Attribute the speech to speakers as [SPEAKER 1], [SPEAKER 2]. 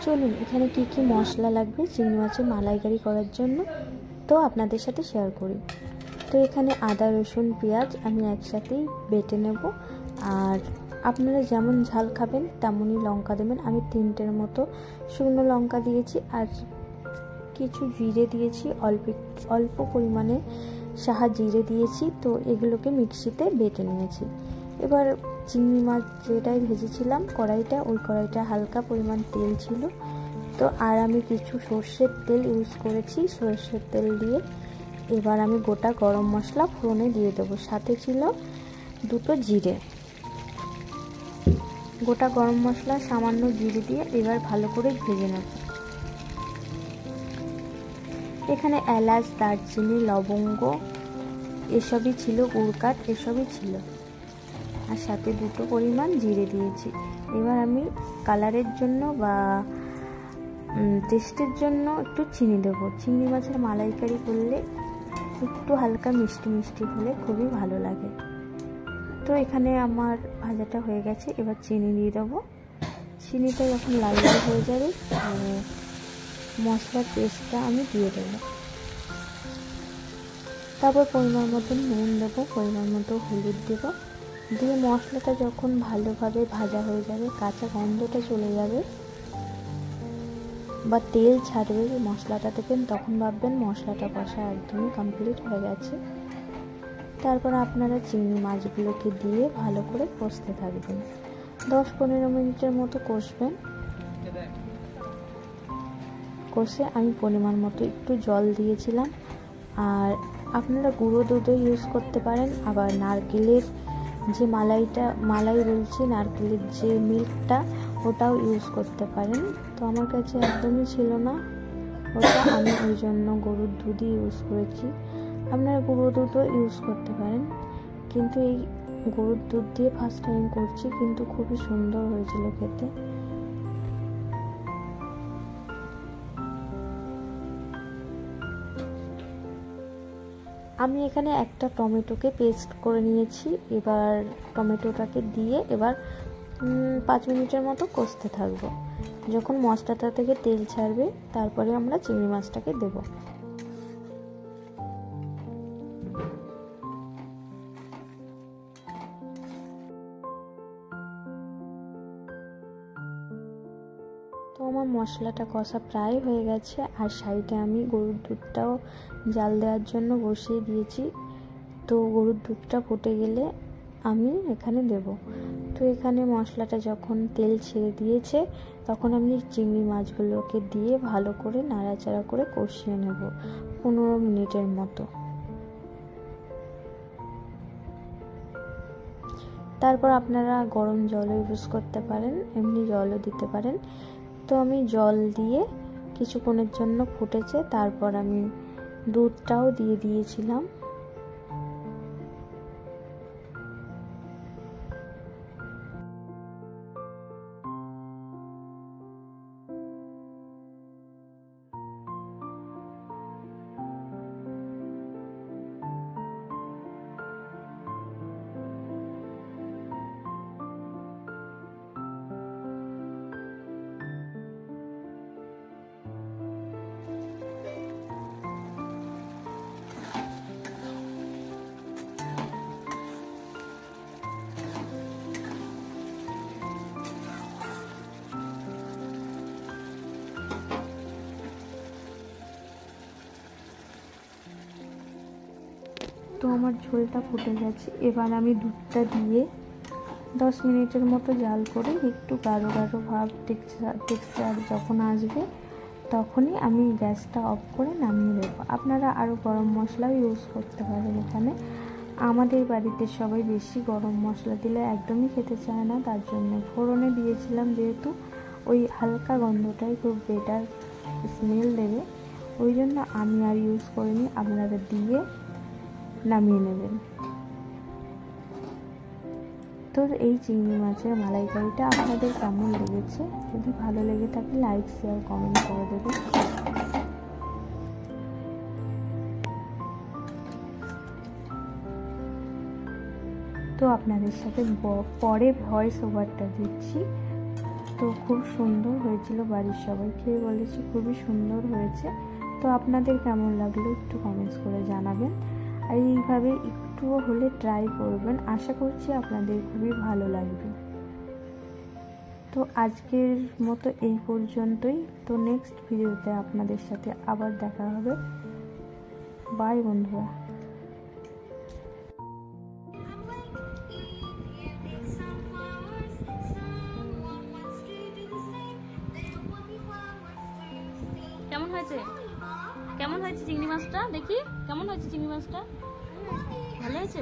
[SPEAKER 1] চলুন এখানে কি কি মশলা লাগবে চিংড়ি মাছের মালাইকারি করার জন্য তো আপনাদের সাথে শেয়ার করি। তো এখানে আদা রসুন পেঁয়াজ আমি একসাথেই বেটে নেব, আর আপনারা যেমন ঝাল খাবেন তেমনই লঙ্কা দেবেন। আমি 3টের মতো শুকনো লঙ্কা দিয়েছি আর কিছু জিরে দিয়েছি, অল্প পরিমাণে সাহা জিরে দিয়েছি। তো এগুলোকে মিক্সিতে বেটে নিয়েছি। এবার চিংড়ি মাছ যেটাই ভেজেছিলাম কড়াইটা, ওই কড়াইটা হালকা পরিমাণ তেল ছিল, তো আর আমি কিছু সর্ষের তেল ইউজ করেছি। সর্ষের তেল দিয়ে এবার আমি গোটা গরম মশলা ফোড়নে দিয়ে দেবো, সাথে ছিল 2টো জিরে। গোটা গরম মশলা সামান্য জিরে দিয়ে এবার ভালো করে ভেজে নেব। এখানে এলাচ, দারচিনি, লবঙ্গ এসবই ছিল, গুড়কাঠ এসবই ছিল, আর সাথে 2টো পরিমাণ জিরে দিয়েছি। এবার আমি কালারের জন্য বা টেস্টের জন্য একটু চিনি দেবো। চিংড়ি মাছের মালাইকারি করলে একটু হালকা মিষ্টি মিষ্টি হলে খুবই ভালো লাগে। তো এখানে আমার ভাজাটা হয়ে গেছে, এবার চিনি দিয়ে দেবো। চিনিটা যখন লাল লাল হয়ে যাবে মশলার পেস্টটা আমি দিয়ে দেবো। তারপর পরিমাণ মতো নুন দেবো, পরিমাণ মতো হলুদ দেবো, দিয়ে মশলাটা যখন ভালোভাবে ভাজা হয়ে যাবে, কাঁচা গন্ধটা চলে যাবে বা তেল ছাড়বে মশলাটা থেকে, তখন ভাববেন মশলাটা কষা একদমই কমপ্লিট হয়ে গেছে। তারপর আপনারা চিংড়ি মাছগুলোকে দিয়ে ভালো করে কষতে থাকবেন। 10-15 মিনিটের মতো কষবেন। কষে আমি পরিমাণ মতো একটু জল দিয়েছিলাম, আর আপনারা গুঁড়ো দুধও ইউজ করতে পারেন, আবার নারকেলের যে মালাই বলছি, নারকেলের যে মিল্কটা ওটাও ইউজ করতে পারেন। তো আমার কাছে একদমই ছিল না ওটা, আমি ওই জন্য গরুর দুধই ইউজ করেছি। আপনারা গুঁড়ো দুধও ইউজ করতে পারেন, কিন্তু এই গরুর দুধ দিয়ে ফার্স্ট টাইম করছি, কিন্তু খুবই সুন্দর হয়েছিল খেতে। আমি এখানে একটা টমেটোকে পেস্ট করে নিয়েছি। এবার টমেটোটাকে দিয়ে এবার 5 মিনিটের মতো কষতে থাকবো। যখন মশলাটা থেকে তেল ছাড়বে তারপরে আমরা চিংড়ি মাছটাকে দেব। তো আমার মশলাটা কষা প্রায় হয়ে গেছে, আর সাইডে আমি গরুর দুধটাও জাল দেওয়ার জন্য বসিয়ে দিয়েছি। তো গরুর দুধটা ফুটে গেলে আমি এখানে দেব। তো এখানে মশলাটা যখন তেল ছেড়ে দিয়েছে তখন আমি চিংড়ি মাছগুলোকে দিয়ে ভালো করে নাড়াচাড়া করে কষিয়ে নেব 15 মিনিটের মতো। তারপর আপনারা গরম জলও ইউজ করতে পারেন, এমনি জলও দিতে পারেন। তো আমি জল দিয়ে কিছুক্ষণের জন্য ফুটেছে, তারপর আমি দুধটাও দিয়ে দিয়েছিলাম। তো আমার ঝোলটা ফুটে গেছে। এবার আমি দুধটা দিয়ে 10 মিনিটের মতো জাল করে একটু গাঢ় গাঢ় ভাব টেক্সচার যখন আসবে তখনই আমি গ্যাসটা অফ করে নামিয়ে দেবো। আপনারা আরও গরম মশলাও ইউজ করতে পারেন। এখানে আমাদের বাড়িতে সবাই বেশি গরম মশলা দিলে একদমই খেতে চায় না, তার জন্য ফোড়নে দিয়েছিলাম, যেহেতু ওই হালকা গন্ধটাই খুব বেটার স্মেল দেবে, ওই জন্য আমি আর ইউজ করিনি। আপনারা দিয়ে নামিয়ে নেবেন। তো এই চিংড়ি মাছের মালাইকারিটা আপনাদের কেমন লেগেছে? যদি ভালো লেগে থাকে লাইক, শেয়ার, কমেন্ট করে দেবেন। তো আপনাদের সাথে পরে ভয়েস ওভারটা দিচ্ছি। তো খুব সুন্দর হয়েছিল, বাড়ির সবাই খেয়ে বলেছে খুবই সুন্দর হয়েছে। তো আপনাদের কেমন লাগলো একটু কমেন্টস করে জানাবেন, আর এইভাবে একটুও হলে ট্রাই করবেন, আশা করছি আপনাদের খুবই ভালো লাগবে। তো আজকের মতো এই পর্যন্তই। তো নেক্সট ভিডিওতে আপনাদের সাথে আবার দেখা হবে। বাই বন্ধুরা।
[SPEAKER 2] কেমন হয়েছে? কেমন হয়েছে চিংড়ি মাছটা? দেখি কেমন হয়েছে চিংড়ি মাছটা? ভালো হয়েছে?